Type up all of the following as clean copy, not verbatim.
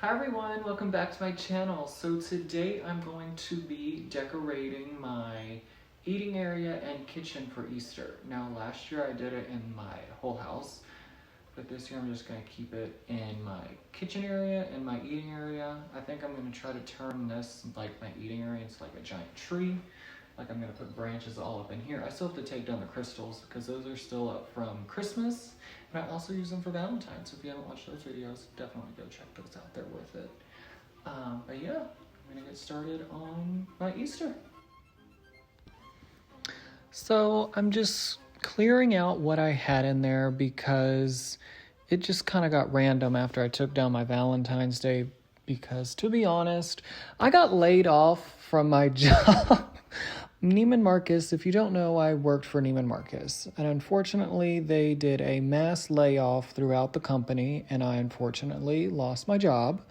Hi everyone, welcome back to my channel. So today I'm going to be decorating my eating area and kitchen for Easter. Now last year I did it in my whole house, but this year I'm just going to keep it in my kitchen area and my eating area. I think I'm going to try to turn this, like my eating area, into like a giant tree. Like I'm going to put branches all up in here. I still have to take down the crystals because those are still up from Christmas. And I also use them for Valentine's. So if you haven't watched those videos, definitely go check those out. They're worth it. But yeah, I'm going to get started on my Easter. So I'm just clearing out what I had in there because it just kind of got random after I took down my Valentine's Day. Because to be honest, I got laid off from my job. Neiman Marcus, if you don't know, I worked for Neiman Marcus. And unfortunately, they did a mass layoff throughout the company, and I unfortunately lost my job.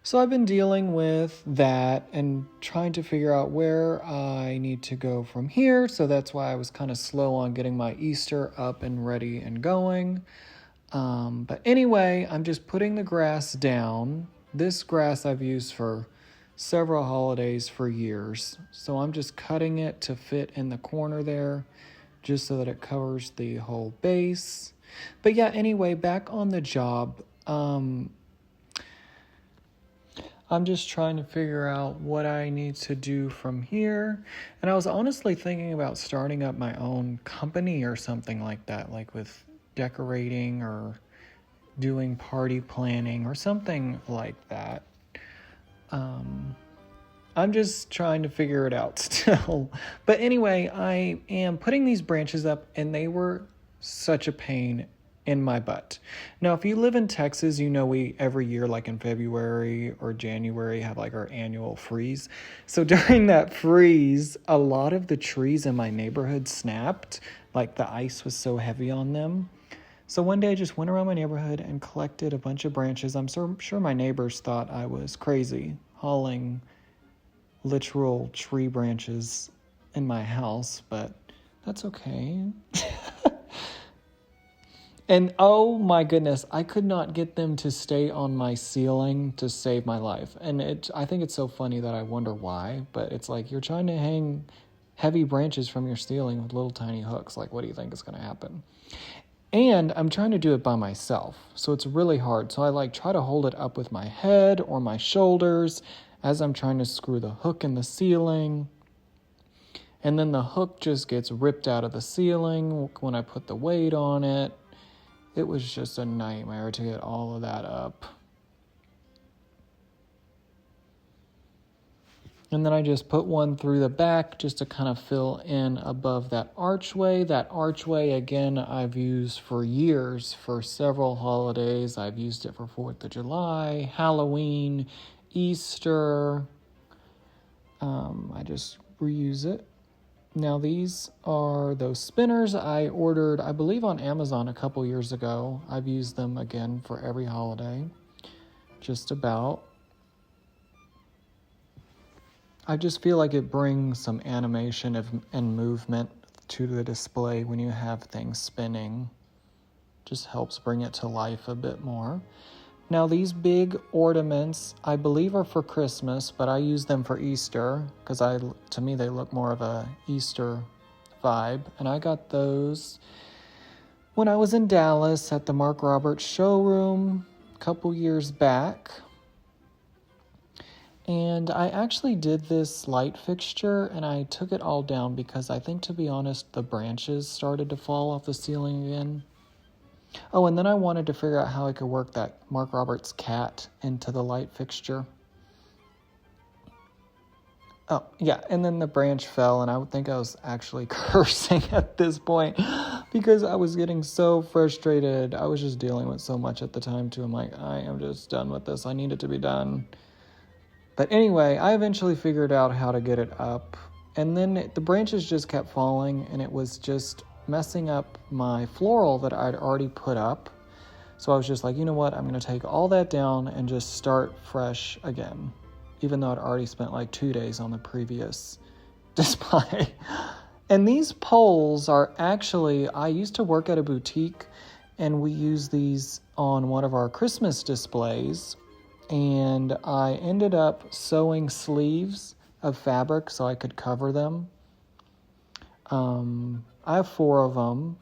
So I've been dealing with that and trying to figure out where I need to go from here. So that's why I was kind of slow on getting my Easter up and ready and going. But anyway, I'm just putting the grass down. This grass I've used for several holidays for years. So I'm just cutting it to fit in the corner there, just so that it covers the whole base. But yeah, anyway, back on the job. I'm just trying to figure out what I need to do from here. And I was honestly thinking about starting up my own company or something like that, like with decorating or doing party planning or something like that. I'm just trying to figure it out still. But anyway, I am putting these branches up and they were such a pain in my butt. Now, if you live in Texas, you know we every year, like in February or January, have like our annual freeze. So during that freeze, a lot of the trees in my neighborhood snapped. Like the ice was so heavy on them. So one day I just went around my neighborhood and collected a bunch of branches. I'm sure my neighbors thought I was crazy hauling literal tree branches in my house, but that's okay. And oh my goodness, I could not get them to stay on my ceiling to save my life. And I think it's so funny that I wonder why, but it's like you're trying to hang heavy branches from your ceiling with little tiny hooks. Like, what do you think is going to happen? And I'm trying to do it by myself, so it's really hard. So I try to hold it up with my head or my shoulders as I'm trying to screw the hook in the ceiling. And then the hook just gets ripped out of the ceiling when I put the weight on it. It was just a nightmare to get all of that up. And then I just put one through the back just to kind of fill in above that archway. That archway, again, I've used for years for several holidays. I've used it for 4th of July, Halloween, Easter. I just reuse it. Now these are those spinners I ordered, I believe, on Amazon a couple years ago. I've used them again for every holiday, just about. I just feel like it brings some animation and movement to the display when you have things spinning. Just helps bring it to life a bit more. Now these big ornaments, I believe, are for Christmas, but I use them for Easter because to me they look more of a Easter vibe. And I got those when I was in Dallas at the Mark Roberts showroom a couple years back. And I actually did this light fixture and I took it all down because I think, to be honest, the branches started to fall off the ceiling again. Oh, and then I wanted to figure out how I could work that Mark Roberts cat into the light fixture. Oh, yeah, and then the branch fell, and I would think I was actually cursing at this point because I was getting so frustrated. I was just dealing with so much at the time, too. I'm like, I am just done with this. I need it to be done. But anyway, I eventually figured out how to get it up. And then the branches just kept falling, and it was just messing up my floral that I'd already put up. So I was just like, you know what? I'm going to take all that down and just start fresh again, even though I'd already spent like 2 days on the previous display. And these poles are actually, I used to work at a boutique, and we use these on one of our Christmas displays. and I ended up sewing sleeves of fabric so I could cover them. I have 4 of them.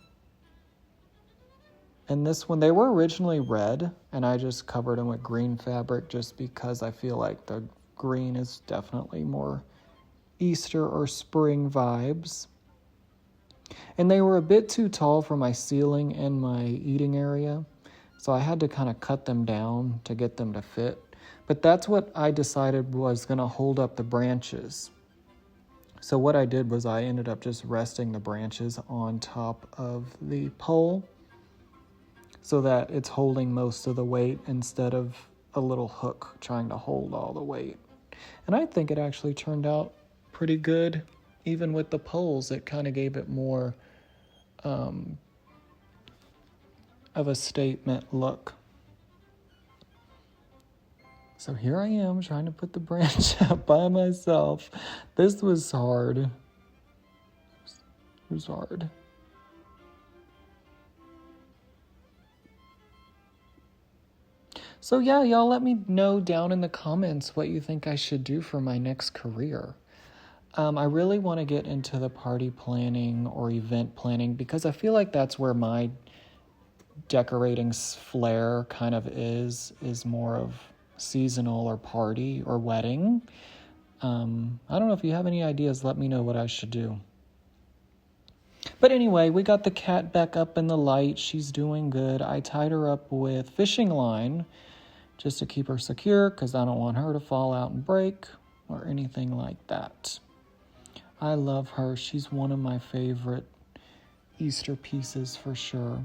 And this one, they were originally red, and I just covered them with green fabric just because I feel like the green is definitely more Easter or spring vibes. And they were a bit too tall for my ceiling and my eating area, so I had to kind of cut them down to get them to fit. But that's what I decided was going to hold up the branches. So what I did was I ended up just resting the branches on top of the pole so that it's holding most of the weight instead of a little hook trying to hold all the weight. And I think it actually turned out pretty good. Even with the poles, it kind of gave it more of a statement look. So here I am trying to put the branch up by myself. This was hard. It was hard. So yeah, y'all let me know down in the comments what you think I should do for my next career. I really want to get into the party planning or event planning because I feel like that's where my decorating flair kind of is more of seasonal or party or wedding. I don't know if you have any ideas, let me know what I should do. But anyway, we got the cat back up in the light. She's doing good. I tied her up with fishing line just to keep her secure because I don't want her to fall out and break or anything like that. I love her. She's one of my favorite Easter pieces for sure.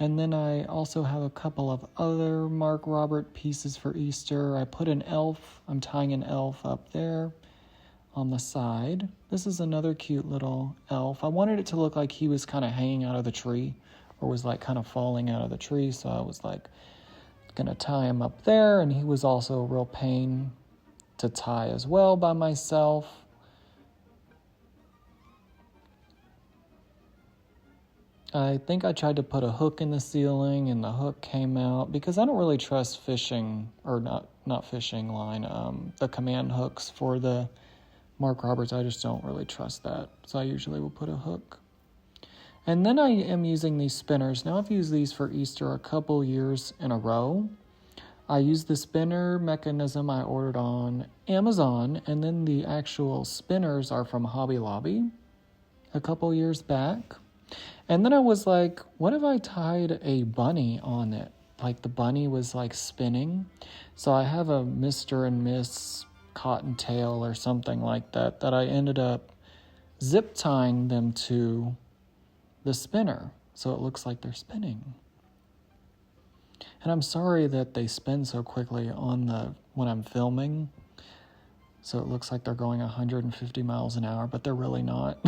And then I also have a couple of other Mark Robert pieces for Easter. I put an elf. I'm tying an elf up there on the side. This is another cute little elf. I wanted it to look like he was kind of hanging out of the tree or was like kind of falling out of the tree. So I was like going to tie him up there. And he was also a real pain to tie as well by myself. I think I tried to put a hook in the ceiling and the hook came out because I don't really trust fishing, or not fishing line, the command hooks for the Mark Roberts. I just don't really trust that. So I usually will put a hook. And then I am using these spinners. Now I've used these for Easter a couple years in a row. I used the spinner mechanism I ordered on Amazon, and then the actual spinners are from Hobby Lobby a couple years back. And then I was like, what if I tied a bunny on it? Like the bunny was like spinning. So I have a Mr. and Miss Cottontail or something like that I ended up zip tying them to the spinner. So it looks like they're spinning. And I'm sorry that they spin so quickly when I'm filming. So it looks like they're going 150 miles an hour, but they're really not.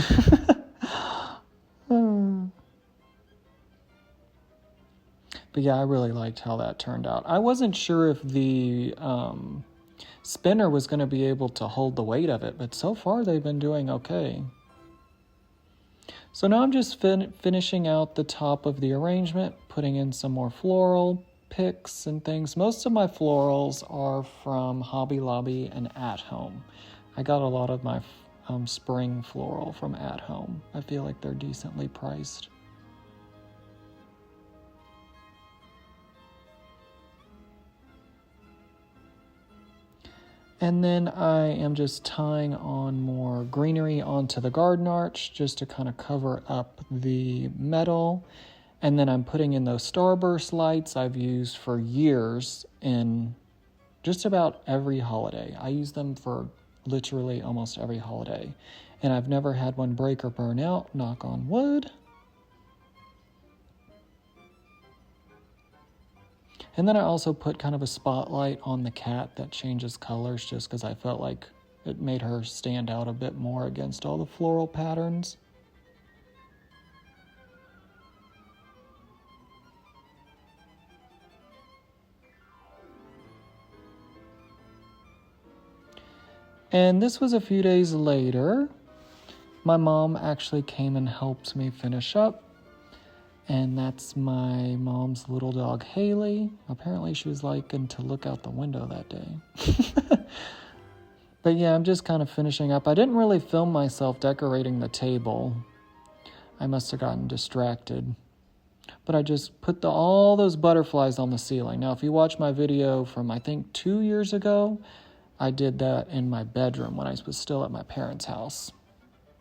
But yeah, I really liked how that turned out. I wasn't sure if the spinner was going to be able to hold the weight of it, but so far they've been doing okay. So now I'm just finishing out the top of the arrangement, putting in some more floral picks and things. Most of my florals are from Hobby Lobby and At Home. I got a lot of my spring floral from At Home. I feel like they're decently priced. And then I am just tying on more greenery onto the garden arch just to kind of cover up the metal. And then I'm putting in those starburst lights I've used for years in just about every holiday. I use them for literally almost every holiday. And I've never had one break or burn out, knock on wood. And then I also put kind of a spotlight on the cat that changes colors just because I felt like it made her stand out a bit more against all the floral patterns. And this was a few days later. My mom actually came and helped me finish up. And that's my mom's little dog, Haley. Apparently she was liking to look out the window that day. But yeah, I'm just kind of finishing up. I didn't really film myself decorating the table. I must have gotten distracted. But I just put all those butterflies on the ceiling. Now, if you watch my video from, I think, 2 years ago, I did that in my bedroom when I was still at my parents' house.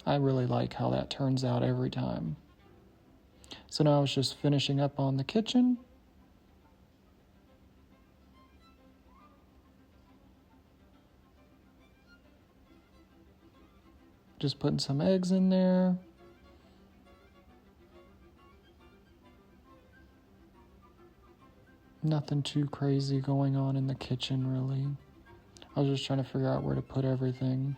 I really like how that turns out every time. So now I was just finishing up on the kitchen. Just putting some eggs in there. Nothing too crazy going on in the kitchen, really. I was just trying to figure out where to put everything.